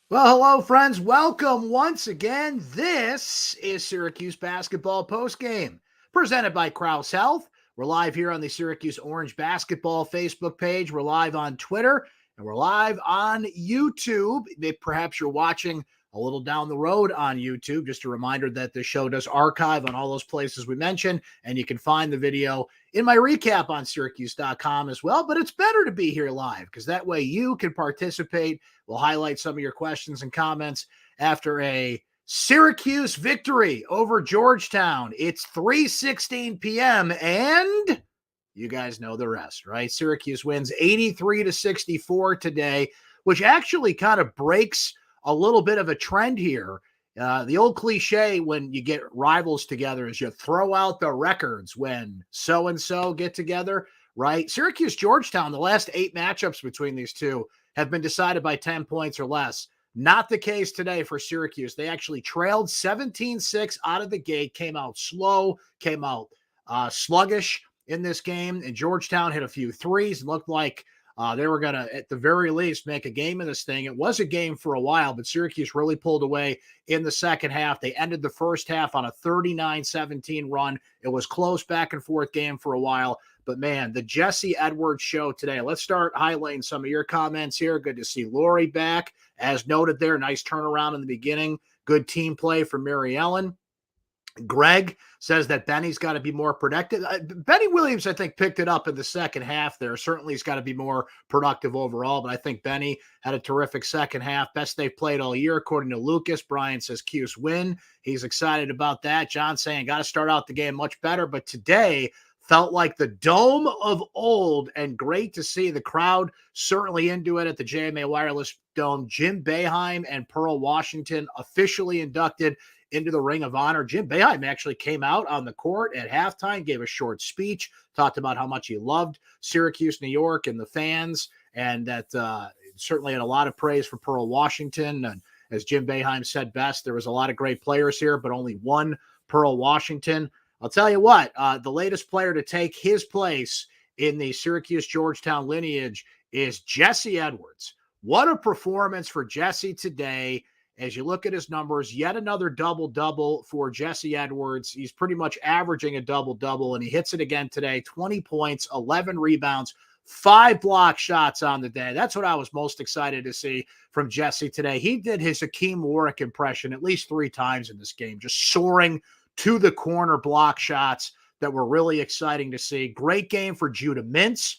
Well, hello, friends. Welcome once again. This is Syracuse Basketball Postgame, presented by Krause Health. We're live here on the Syracuse Orange Basketball Facebook page. We're live on Twitter, and we're live on YouTube. Perhaps you're watching a little down the road on YouTube. Just a reminder that the show does archive on all those places we mentioned, and you can find the video in my recap on syracuse.com as well. But it's better to be here live because that way you can participate. We'll highlight some of your questions and comments after a Syracuse victory over Georgetown. It's 3:16 p.m. and you guys know the rest, right? Syracuse wins 83-64 today, which actually kind of breaks a little bit of a trend here. The old cliche when you get rivals together is you throw out the records when so-and-so get together, right? Syracuse-Georgetown, the last 8 matchups between these two have been decided by 10 points or less. Not the case today for Syracuse. They actually trailed 17-6 out of the gate, came out slow, came out sluggish in this game, and Georgetown hit a few threes and looked like they were going to, at the very least, make a game of this thing. It was a game for a while, but Syracuse really pulled away in the second half. They ended the first half on a 39-17 run. It was close back and forth game for a while. But, man, the Jesse Edwards show today. Let's start highlighting some of your comments here. Good to see Lori back. As noted there, nice turnaround in the beginning. Good team play for Mary Ellen. Greg says that Benny's got to be more productive. Benny Williams, I think, picked it up in the second half there. Certainly he's got to be more productive overall, but I think Benny had a terrific second half. Best they've played all year, according to Lucas. Brian says Cuse win. He's excited about that. John saying got to start out the game much better, but today felt like the Dome of old, and great to see the crowd certainly into it at the JMA Wireless Dome. Jim Boeheim and Pearl Washington officially inducted into the Ring of Honor. Jim Boeheim actually came out on the court at halftime, gave a short speech, talked about how much he loved Syracuse, New York, and the fans, and that certainly had a lot of praise for Pearl Washington. And as Jim Boeheim said best, there was a lot of great players here, but only one Pearl Washington. I'll tell you what, the latest player to take his place in the Syracuse-Georgetown lineage is Jesse Edwards. What a performance for Jesse today. As you look at his numbers, yet another double-double for Jesse Edwards. He's pretty much averaging a double-double, and he hits it again today. 20 points, 11 rebounds, 5 block shots on the day. That's what I was most excited to see from Jesse today. He did his Hakeem Warwick impression at least 3 times in this game, just soaring to the corner block shots that were really exciting to see. Great game for Judah Mintz,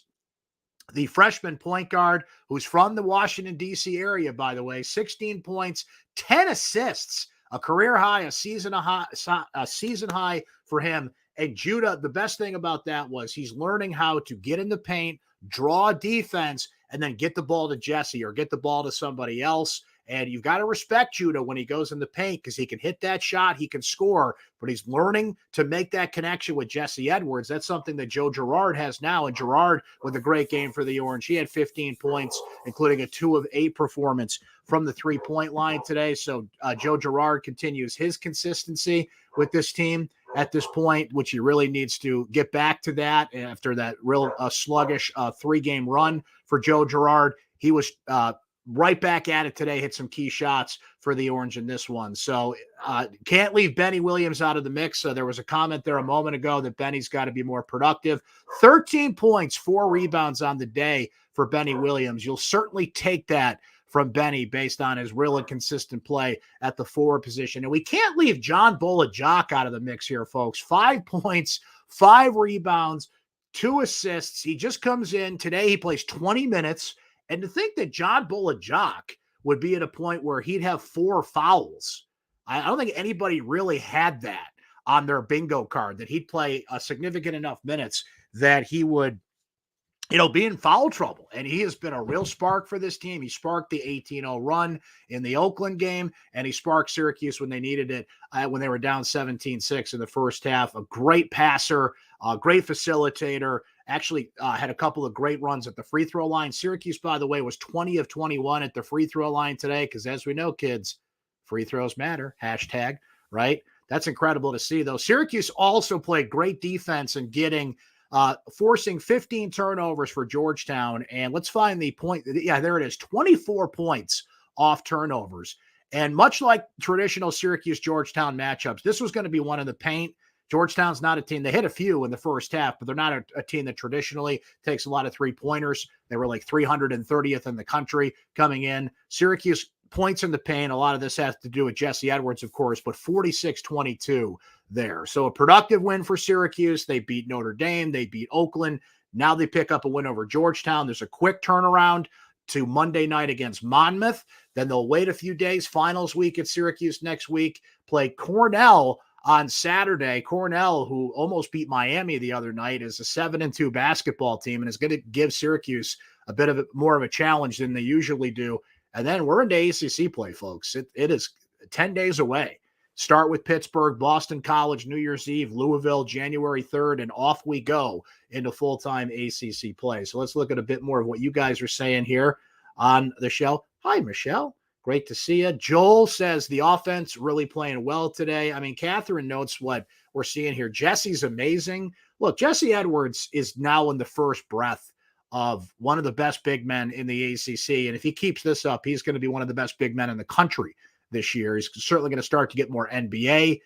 the freshman point guard who's from the Washington, D.C. area, by the way. 16 points, 10 assists, a career high, a season high for him. And Judah, the best thing about that was he's learning how to get in the paint, draw defense, and then get the ball to Jesse or get the ball to somebody else. And you've got to respect Judah when he goes in the paint because he can hit that shot, he can score, but he's learning to make that connection with Jesse Edwards. That's something that Joe Girard has now, and Girard with a great game for the Orange. He had 15 points, including a 2 of 8 performance from the three-point line today. So Joe Girard continues his consistency with this team at this point, which he really needs to get back to that after that real sluggish 3-game run for Joe Girard. He was right back at it today, hit some key shots for the Orange in this one. So can't leave Benny Williams out of the mix. There was a comment there a moment ago that Benny's got to be more productive. 13 points, 4 rebounds on the day for Benny Williams. You'll certainly take that from Benny based on his real and consistent play at the forward position. And we can't leave John Bolajak out of the mix here, folks. 5 points, 5 rebounds, 2 assists. He just comes in. Today he plays 20 minutes. And to think that John Bolajak would be at a point where he'd have 4 fouls, I don't think anybody really had that on their bingo card, that he'd play a significant enough minutes that he would, be in foul trouble. And he has been a real spark for this team. He sparked the 18-0 run in the Oakland game, and he sparked Syracuse when they needed it, when they were down 17-6 in the first half. A great passer, a great facilitator, actually had a couple of great runs at the free throw line. Syracuse, by the way, was 20 of 21 at the free throw line today because, as we know, kids, free throws matter, hashtag, right? That's incredible to see, though. Syracuse also played great defense in forcing 15 turnovers for Georgetown. And let's find the point. Yeah, there it is. 24 points off turnovers. And much like traditional Syracuse-Georgetown matchups, this was going to be one in the paint. Georgetown's not a team. They hit a few in the first half, but they're not a team that traditionally takes a lot of three-pointers. They were like 330th in the country coming in. Syracuse points in the paint. A lot of this has to do with Jesse Edwards, of course, but 46-22 there. So a productive win for Syracuse. They beat Notre Dame. They beat Oakland. Now they pick up a win over Georgetown. There's a quick turnaround to Monday night against Monmouth. Then they'll wait a few days. Finals week at Syracuse next week. Play Cornell on Saturday. Cornell, who almost beat Miami the other night, is a 7-2 basketball team and is going to give Syracuse a bit of more of a challenge than they usually do. And then we're into ACC play, folks. It is 10 days away. Start with Pittsburgh, Boston College, New Year's Eve, Louisville, January 3rd, and off we go into full-time ACC play. So let's look at a bit more of what you guys are saying here on the show. Hi, Michelle. Great to see you. Joel says the offense really playing well today. I mean, Catherine notes what we're seeing here. Jesse's amazing. Look, Jesse Edwards is now in the first breath of one of the best big men in the ACC. And if he keeps this up, he's going to be one of the best big men in the country this year. He's certainly going to start to get more NBA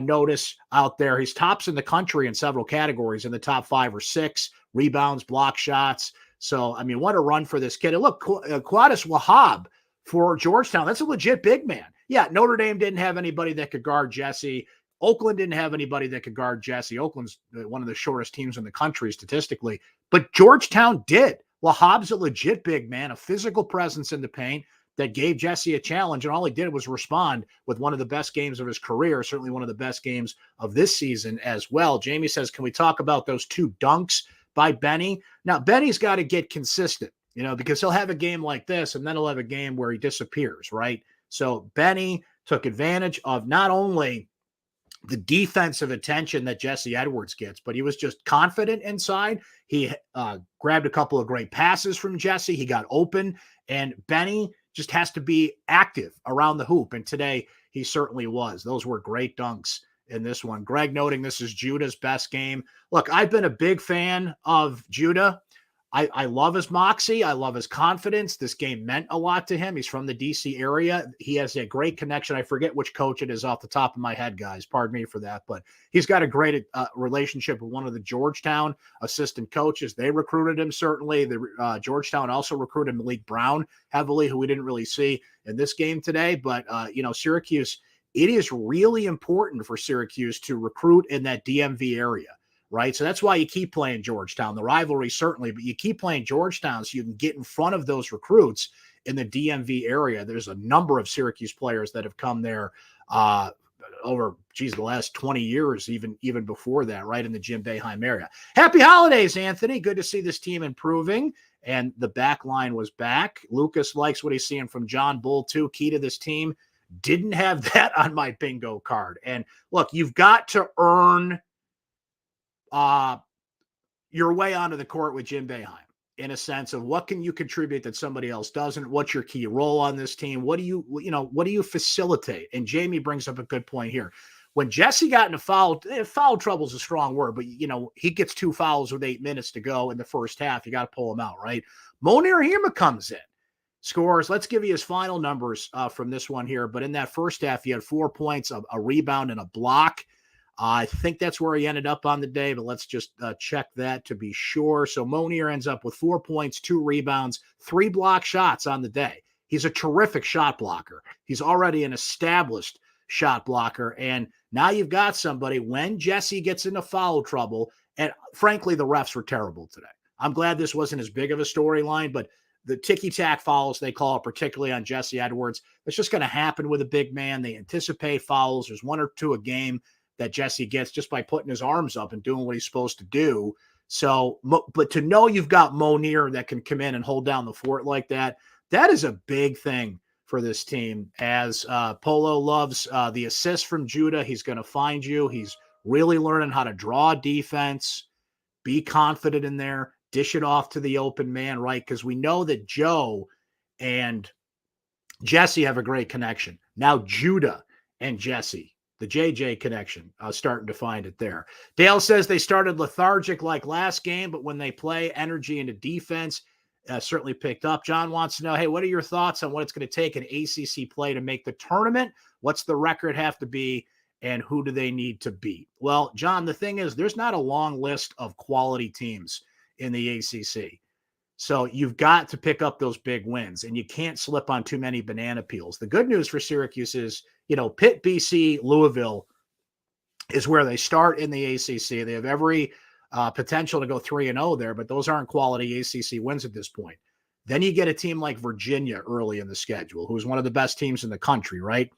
notice out there. He's tops in the country in several categories, in the top 5 or 6, rebounds, block shots. So, I mean, what a run for this kid. And look, Qadis Wahab for Georgetown, that's a legit big man. Yeah, Notre Dame didn't have anybody that could guard Jesse. Oakland didn't have anybody that could guard Jesse. Oakland's one of the shortest teams in the country statistically, but Georgetown did. Wahab's a legit big man, a physical presence in the paint that gave Jesse a challenge, and all he did was respond with one of the best games of his career, certainly one of the best games of this season as well. Jamie says, can we talk about those 2 dunks by Benny? Now, Benny's got to get consistent, because he'll have a game like this, and then he'll have a game where he disappears, right? So Benny took advantage of not only the defensive attention that Jesse Edwards gets, but he was just confident inside. He grabbed a couple of great passes from Jesse. He got open, and Benny just has to be active around the hoop. And today he certainly was. Those were great dunks in this one. Greg noting this is Judah's best game. Look, I've been a big fan of Judah. I love his moxie. I love his confidence. This game meant a lot to him. He's from the DC area. He has a great connection. I forget which coach it is off the top of my head, guys. Pardon me for that. But he's got a great relationship with one of the Georgetown assistant coaches. They recruited him, certainly. The Georgetown also recruited Malik Brown heavily, who we didn't really see in this game today. But, Syracuse, it is really important for Syracuse to recruit in that DMV area. Right. So that's why you keep playing Georgetown, the rivalry, certainly, but you keep playing Georgetown so you can get in front of those recruits in the DMV area. There's a number of Syracuse players that have come there over, the last 20 years, even before that, right in the Jim Boeheim area. Happy holidays, Anthony. Good to see this team improving. And the back line was back. Lucas likes what he's seeing from John Bull, too. Key to this team. Didn't have that on my bingo card. And look, you've got to earn your way onto the court with Jim Boeheim in a sense of what can you contribute that somebody else doesn't? What's your key role on this team? What do you facilitate? And Jamie brings up a good point here. When Jesse got into foul trouble is a strong word, but he gets 2 fouls with 8 minutes to go in the first half. You got to pull him out, right? Monir Hema comes in, scores. Let's give you his final numbers from this one here. But in that first half, he had 4 points, a rebound, and a block. I think that's where he ended up on the day, but let's just check that to be sure. So Monir ends up with 4 points, 2 rebounds, 3 block shots on the day. He's a terrific shot blocker. He's already an established shot blocker. And now you've got somebody when Jesse gets into foul trouble. And frankly, the refs were terrible today. I'm glad this wasn't as big of a storyline, but the ticky-tack fouls they call, particularly on Jesse Edwards, it's just going to happen with a big man. They anticipate fouls. There's 1 or 2 a game that Jesse gets just by putting his arms up and doing what he's supposed to do. So, but to know you've got Monir that can come in and hold down the fort like that, that is a big thing for this team. As Polo loves the assist from Judah, he's going to find you. He's really learning how to draw defense, be confident in there, dish it off to the open man, right? Because we know that Joe and Jesse have a great connection. Now Judah and Jesse, the JJ connection, starting to find it there. Dale says they started lethargic like last game, but when they play energy into defense, certainly picked up. John wants to know, hey, what are your thoughts on what it's going to take an ACC play to make the tournament? What's the record have to be, and who do they need to beat? Well, John, the thing is, there's not a long list of quality teams in the ACC. So you've got to pick up those big wins, and you can't slip on too many banana peels. The good news for Syracuse is, Pitt, BC, Louisville is where they start in the ACC. They have every potential to go 3-0 there, but those aren't quality ACC wins at this point. Then you get a team like Virginia early in the schedule, who's one of the best teams in the country, right?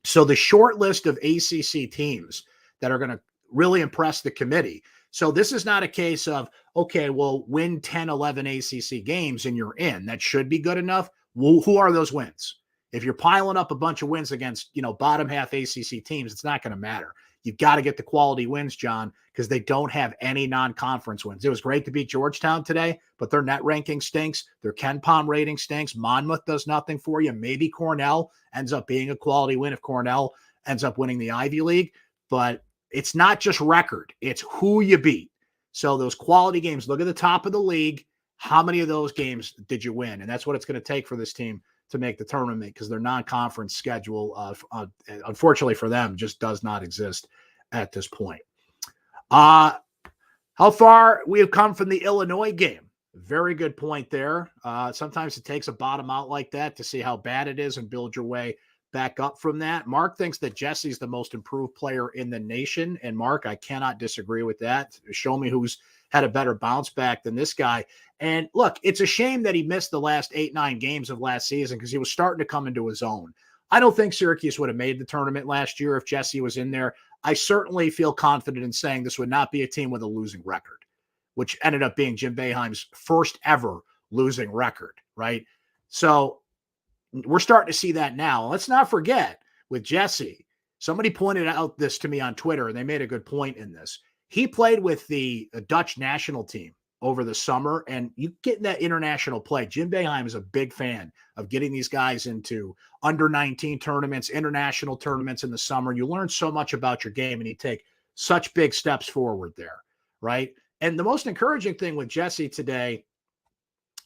So the short list of ACC teams that are going to really impress the committee. So this is not a case of, okay, well, win 10, 11 ACC games and you're in. That should be good enough. Well, who are those wins? If you're piling up a bunch of wins against, bottom half ACC teams, it's not going to matter. You've got to get the quality wins, John, because they don't have any non-conference wins. It was great to beat Georgetown today, but their net ranking stinks. Their KenPom rating stinks. Monmouth does nothing for you. Maybe Cornell ends up being a quality win if Cornell ends up winning the Ivy League. But it's not just record. It's who you beat. So those quality games, look at the top of the league. How many of those games did you win? And that's what it's going to take for this team to make the tournament, because their non-conference schedule, unfortunately for them, just does not exist at this point. How far we have come from the Illinois game. Very good point there. Sometimes it takes a bottom out like that to see how bad it is and build your way back up from that. Mark thinks that Jesse's the most improved player in the nation. And Mark, I cannot disagree with that. Show me who's had a better bounce back than this guy. And look, it's a shame that he missed the last 8-9 games of last season because he was starting to come into his own. I don't think Syracuse would have made the tournament last year if Jesse was in there. I certainly feel confident in saying this would not be a team with a losing record, which ended up being Jim Boeheim's first ever losing record, right? So we're starting to see that now. Let's not forget with Jesse, somebody pointed out this to me on Twitter, and they made a good point in this. He played with the Dutch national team over the summer, and you get that international play. Jim Boeheim is a big fan of getting these guys into under-19 tournaments, international tournaments in the summer. You learn so much about your game, and you take such big steps forward there, right? And the most encouraging thing with Jesse today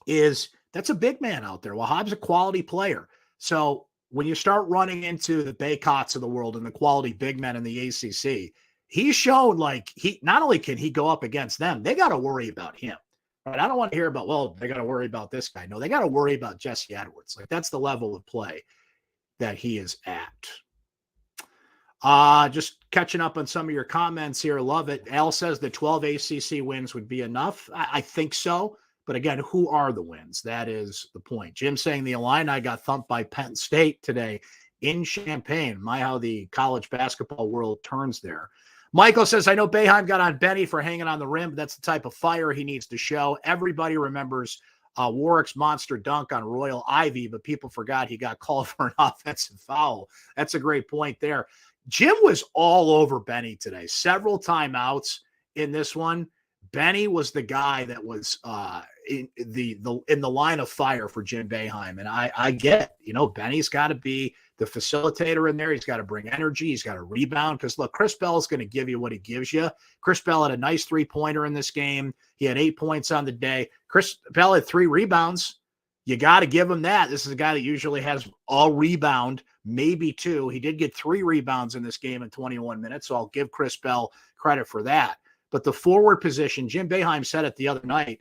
is that's a big man out there. Well, Hobbs a quality player. So when you start running into the Baycots of the world and the quality big men in the ACC, he's shown like he not only can he go up against them, they got to worry about him. Right? I don't want to hear about, well, they got to worry about this guy. No, they got to worry about Jesse Edwards. Like that's the level of play that he is at. Just catching up on some of your comments here. Love it. Al says the 12 ACC wins would be enough. I think so. But again, who are the wins? That is the point. Jim saying the Illini got thumped by Penn State today in Champaign. My, how the college basketball world turns there. Michael says, I know Boeheim got on Benny for hanging on the rim, but that's the type of fire he needs to show. Everybody remembers Warwick's monster dunk on Royal Ivy, but people forgot he got called for an offensive foul. That's a great point there. Jim was all over Benny today. Several timeouts in this one. Benny was the guy that was in the line of fire for Jim Boeheim. And I get, Benny's got to be the facilitator in there. He's got to bring energy. He's got to rebound. Because, look, Chris Bell is going to give you what he gives you. Chris Bell had a nice three-pointer in this game. He had 8 points on the day. Chris Bell had 3 rebounds. You got to give him that. This is a guy that usually has a rebound, maybe 2. He did get 3 rebounds in this game in 21 minutes, so I'll give Chris Bell credit for that. But the forward position, Jim Boeheim said it the other night,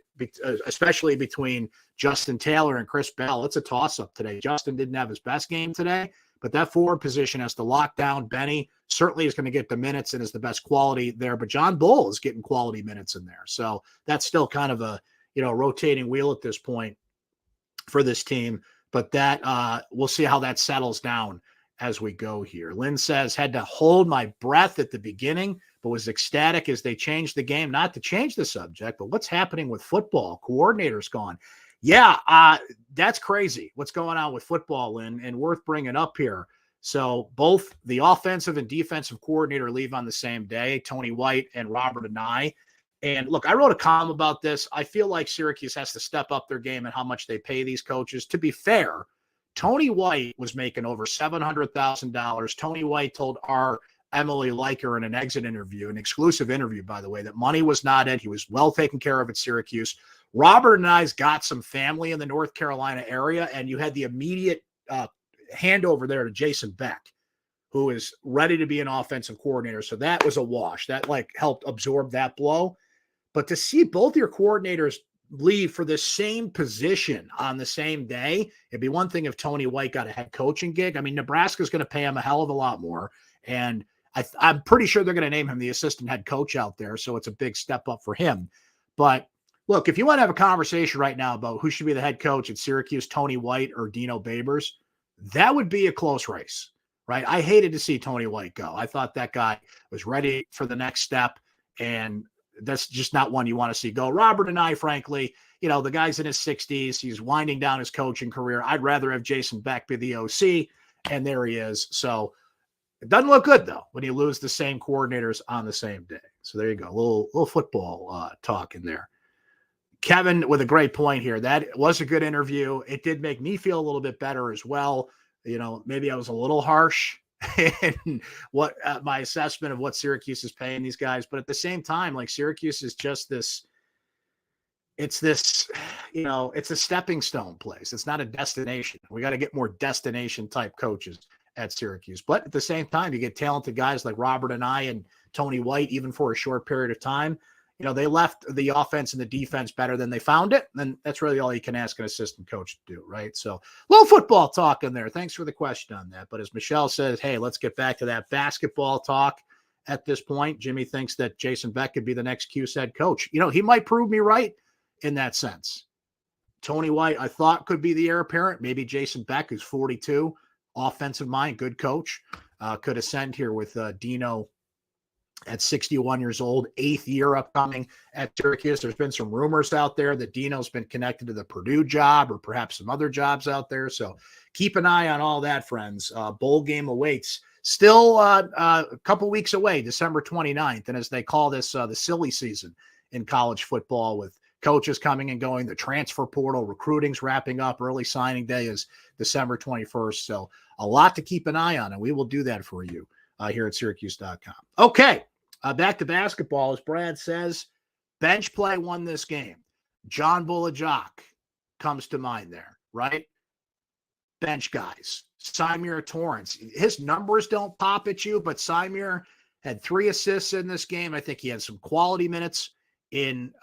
especially between Justin Taylor and Chris Bell, it's a toss-up today. Justin didn't have his best game today, but that forward position has to lock down. Benny certainly is going to get the minutes and is the best quality there, but John Bull is getting quality minutes in there. So that's still kind of a rotating wheel at this point for this team. But that we'll see how that settles down as we go here. Lynn says, had to hold my breath at the beginning, but was ecstatic as they changed the game. Not to change the subject, but what's happening with football? Coordinator's gone. Yeah, that's crazy what's going on with football, Lynn, and worth bringing up here. So both the offensive and defensive coordinator leave on the same day, Tony White and Robert Anae. And look, I wrote a column about this. I feel like Syracuse has to step up their game and how much they pay these coaches. To be fair, Tony White was making over $700,000. Tony White told our Emily Liker in an exit interview, an exclusive interview, by the way, that money was not it. He was well taken care of at Syracuse. Robert and I's got some family in the North Carolina area, and you had the immediate handover there to Jason Beck, who is ready to be an offensive coordinator. So that was a wash. That helped absorb that blow. But to see both your coordinators leave for the same position on the same day, it'd be one thing if Tony White got a head coaching gig. I mean, Nebraska's going to pay him a hell of a lot more. And I'm pretty sure they're going to name him the assistant head coach out there. So it's a big step up for him. But look, if you want to have a conversation right now about who should be the head coach at Syracuse, Tony White or Dino Babers, that would be a close race, right? I hated to see Tony White go. I thought that guy was ready for the next step, and that's just not one you want to see go. Robert and I, frankly, the guy's in his 60s. He's winding down his coaching career. I'd rather have Jason Beck be the OC, and there he is. So it doesn't look good, though, when you lose the same coordinators on the same day. So there you go. A little football talk in there. Kevin with a great point here. That was a good interview. It did make me feel a little bit better as well. Maybe I was a little harsh in what my assessment of what Syracuse is paying these guys. But at the same time, Syracuse is just this, it's a stepping stone place. It's not a destination. We got to get more destination type coaches at Syracuse. But at the same time, you get talented guys like Robert and I and Tony White, even for a short period of time. They left the offense and the defense better than they found it. And that's really all you can ask an assistant coach to do, right? So a little football talk in there. Thanks for the question on that. But as Michelle says, hey, let's get back to that basketball talk at this point. Jimmy thinks that Jason Beck could be the next Cuse head coach. He might prove me right in that sense. Tony White, I thought, could be the heir apparent. Maybe Jason Beck, who's 42, offensive mind, good coach, could ascend here with Dino at 61 years old, 8th year upcoming at Syracuse. There's been some rumors out there that Dino's been connected to the Purdue job or perhaps some other jobs out there. So keep an eye on all that, friends. Bowl game awaits. Still a couple weeks away, December 29th. And as they call this, the silly season in college football with coaches coming and going, the transfer portal, recruiting's wrapping up. Early signing day is December 21st. So a lot to keep an eye on, and we will do that for you here at syracuse.com. Okay. Back to basketball, as Brad says, bench play won this game. John Bulajak comes to mind there, right? Bench guys. Symir Torrance. His numbers don't pop at you, but Symir had 3 assists in this game. I think he had some quality minutes in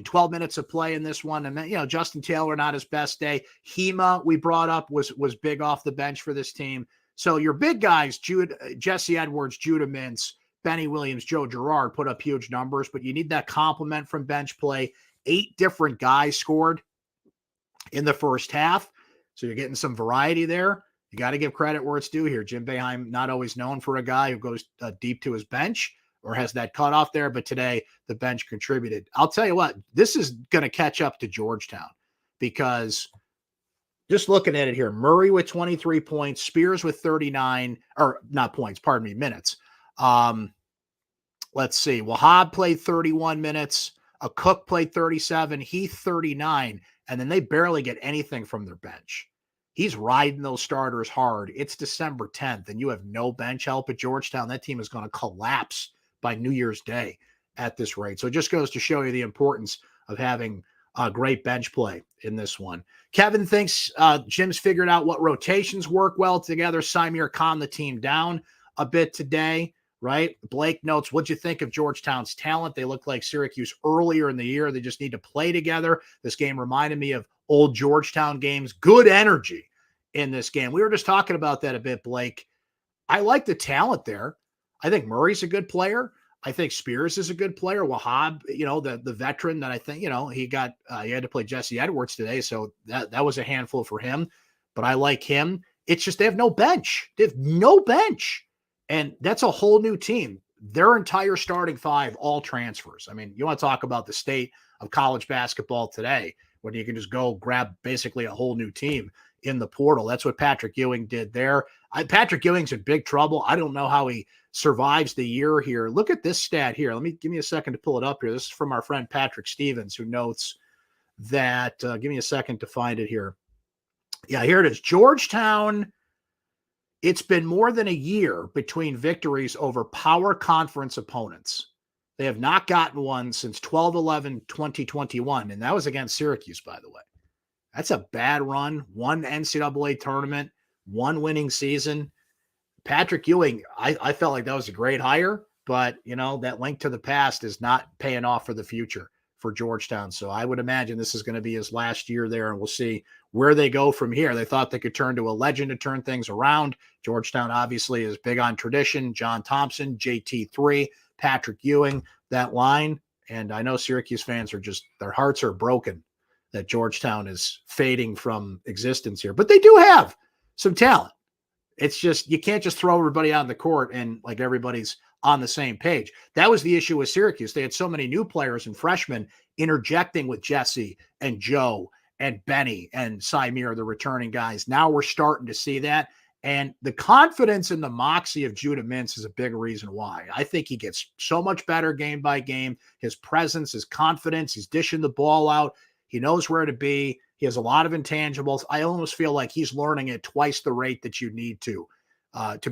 12 minutes of play in this one. And then, Justin Taylor, not his best day. Hema, we brought up, was big off the bench for this team. So your big guys, Jesse Edwards, Judah Mintz, Benny Williams, Joe Girard put up huge numbers, but you need that complement from bench play. 8 different guys scored in the first half. So you're getting some variety there. You got to give credit where it's due here. Jim Boeheim, not always known for a guy who goes deep to his bench or has that cutoff there, but today the bench contributed. I'll tell you what, this is going to catch up to Georgetown because just looking at it here, Murray with 23 points, Spears with 39, or not points, pardon me, minutes. Let's see. Wahab played 31 minutes. A Cook played 37. Heath 39. And then they barely get anything from their bench. He's riding those starters hard. It's December 10th, and you have no bench help at Georgetown. That team is going to collapse by New Year's Day at this rate. So it just goes to show you the importance of having great bench play in this one. Kevin thinks Jim's figured out what rotations work well together. Symir calmed the team down a bit today. Right? Blake notes, what'd you think of Georgetown's talent? They look like Syracuse earlier in the year. They just need to play together. This game reminded me of old Georgetown games. Good energy in this game. We were just talking about that a bit, Blake. I like the talent there. I think Murray's a good player. I think Spears is a good player. Wahab, the veteran that I think, he had to play Jesse Edwards today. So that was a handful for him, but I like him. It's just, they have no bench. They have no bench. And that's a whole new team. Their entire starting 5, all transfers. I mean, you want to talk about the state of college basketball today, when you can just go grab basically a whole new team in the portal. That's what Patrick Ewing did there. Patrick Ewing's in big trouble. I don't know how he survives the year here. Look at this stat here. Give me a second to pull it up here. This is from our friend Patrick Stevens, who notes that, give me a second to find it here. Yeah, here it is. Georgetown it's been more than a year between victories over power conference opponents. They have not gotten one since 12/11/2021, and that was against Syracuse, by the way. That's a bad run. One NCAA tournament, one winning season. Patrick Ewing, I felt like that was a great hire, but, that link to the past is not paying off for the future for Georgetown. So I would imagine this is going to be his last year there, and we'll see where they go from here. They thought they could turn to a legend to turn things around. Georgetown obviously is big on tradition. John Thompson, JT3, Patrick Ewing, that line. And I know Syracuse fans are their hearts are broken that Georgetown is fading from existence here. But they do have some talent. It's just, you can't just throw everybody out on the court and like everybody's on the same page. That was the issue with Syracuse. They had so many new players and freshmen interjecting with Jesse and Joe and Benny and Symir, the returning guys. Now we're starting to see that. And the confidence and the moxie of Judah Mintz is a big reason why. I think he gets so much better game by game. His presence, his confidence, he's dishing the ball out. He knows where to be. He has a lot of intangibles. I almost feel like he's learning at twice the rate that you need to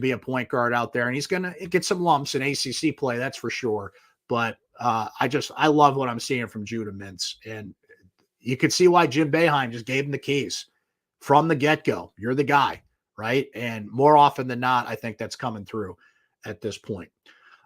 be a point guard out there. And he's going to get some lumps in ACC play, that's for sure. But I love what I'm seeing from Judah Mintz. And you could see why Jim Boeheim just gave him the keys from the get-go. You're the guy, right? And more often than not, I think that's coming through at this point.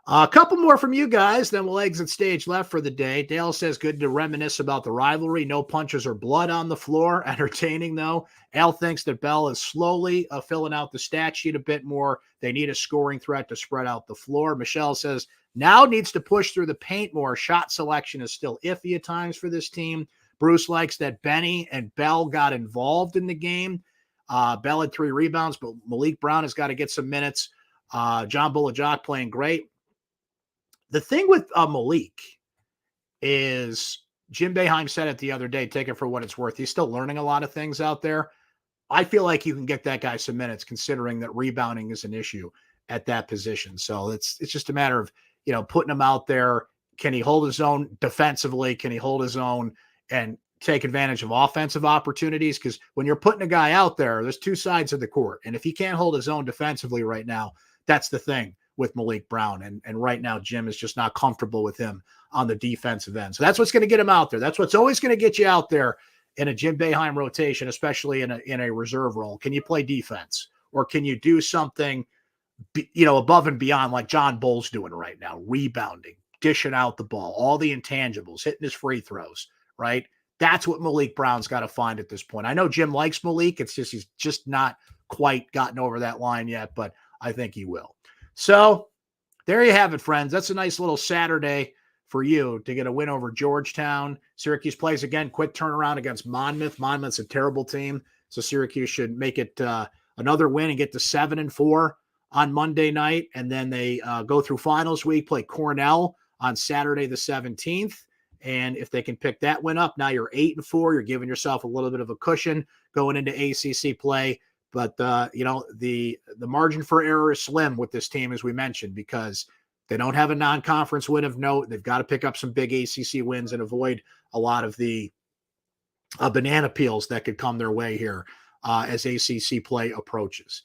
A couple more from you guys, then we'll exit stage left for the day. Dale says, good to reminisce about the rivalry. No punches or blood on the floor. Entertaining, though. Al thinks that Bell is slowly filling out the stat sheet a bit more. They need a scoring threat to spread out the floor. Michelle says, now needs to push through the paint more. Shot selection is still iffy at times for this team. Bruce likes that Benny and Bell got involved in the game. Bell had 3 rebounds, but Malik Brown has got to get some minutes. John Bulajak playing great. The thing with Malik is Jim Boeheim said it the other day, take it for what it's worth. He's still learning a lot of things out there. I feel like you can get that guy some minutes considering that rebounding is an issue at that position. So it's just a matter of, putting him out there. Can he hold his own defensively? Can he hold his own and take advantage of offensive opportunities? Because when you're putting a guy out there, there's 2 sides of the court. And if he can't hold his own defensively right now, that's the thing with Malik Brown. And right now, Jim is just not comfortable with him on the defensive end. So that's what's going to get him out there. That's what's always going to get you out there in a Jim Boeheim rotation, especially in a reserve role. Can you play defense? Or can you do something, above and beyond like John Bull's doing right now, rebounding, dishing out the ball, all the intangibles, hitting his free throws, right? That's what Malik Brown's got to find at this point. I know Jim likes Malik. It's just he's just not quite gotten over that line yet, but I think he will. So there you have it, friends. That's a nice little Saturday for you to get a win over Georgetown. Syracuse plays again, quick turnaround against Monmouth. Monmouth's a terrible team, so Syracuse should make it another win and get to 7-4 on Monday night. And then they go through finals week, play Cornell on Saturday the 17th. And if they can pick that win up, now you're 8-4. You're giving yourself a little bit of a cushion going into ACC play. But, the margin for error is slim with this team, as we mentioned, because they don't have a non-conference win of note. They've got to pick up some big ACC wins and avoid a lot of the banana peels that could come their way here as ACC play approaches.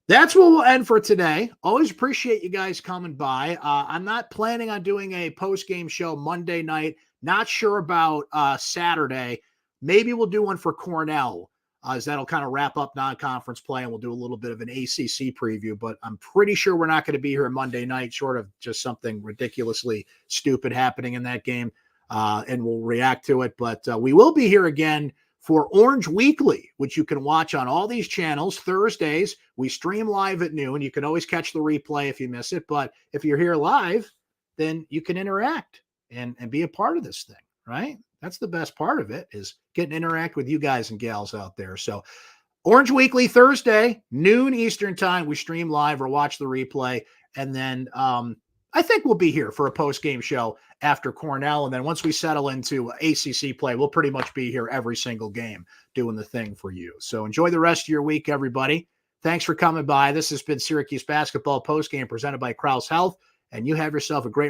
That's what we'll end for today. Always appreciate you guys coming by. I'm not planning on doing a post-game show Monday night. Not sure about Saturday. Maybe we'll do one for Cornell. As that'll kind of wrap up non-conference play, and we'll do a little bit of an ACC preview, but I'm pretty sure we're not going to be here Monday night, short of just something ridiculously stupid happening in that game, and we'll react to it. But we will be here again for Orange Weekly, which you can watch on all these channels. Thursdays, we stream live at noon. You can always catch the replay if you miss it, but if you're here live, then you can interact and be a part of this thing, right? That's the best part of it, is getting to interact with you guys and gals out there. So Orange Weekly, Thursday, noon Eastern time. We stream live or watch the replay. And then I think we'll be here for a post-game show after Cornell. And then once we settle into ACC play, we'll pretty much be here every single game doing the thing for you. So enjoy the rest of your week, everybody. Thanks for coming by. This has been Syracuse Basketball Postgame presented by Krause Health. And you have yourself a great